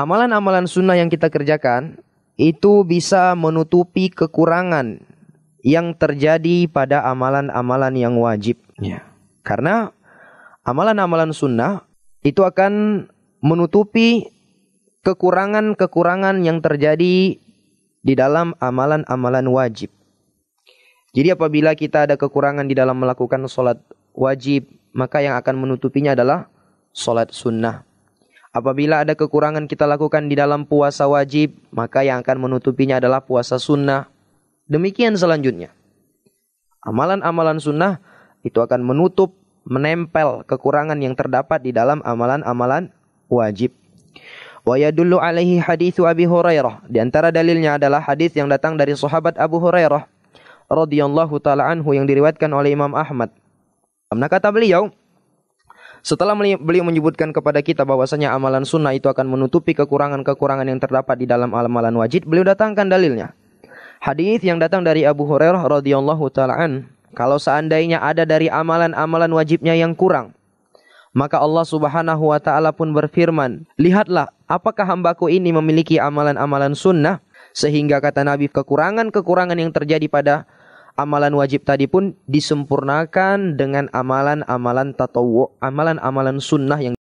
amalan-amalan sunnah yang kita kerjakan itu bisa menutupi kekurangan yang terjadi pada amalan-amalan yang wajib. Ya. Karena amalan-amalan sunnah itu akan menutupi kekurangan-kekurangan yang terjadi di dalam amalan-amalan wajib. Jadi apabila kita ada kekurangan di dalam melakukan sholat wajib, maka yang akan menutupinya adalah sholat sunnah. Apabila ada kekurangan kita lakukan di dalam puasa wajib, maka yang akan menutupinya adalah puasa sunnah. Demikian selanjutnya. Amalan-amalan sunnah itu akan menutup, menempel kekurangan yang terdapat di dalam amalan-amalan wajib. Wa yadullu alaihi haditsu Abi Hurairah. Di antara dalilnya adalah hadis yang datang dari sahabat Abu Hurairah radhiyallahu taala anhu yang diriwayatkan oleh Imam Ahmad. Nah, kata beliau, setelah beliau menyebutkan kepada kita bahwasanya amalan sunnah itu akan menutupi kekurangan-kekurangan yang terdapat di dalam amalan wajib, beliau datangkan dalilnya. Hadis yang datang dari Abu Hurairah radhiyallahu taala an, kalau seandainya ada dari amalan-amalan wajibnya yang kurang, maka Allah Subhanahu wa taala pun berfirman, "Lihatlah, apakah hambaku ini memiliki amalan-amalan sunnah sehingga kata Nabi kekurangan-kekurangan yang terjadi pada amalan wajib tadi pun disempurnakan dengan amalan-amalan tatawwu', amalan-amalan sunnah yang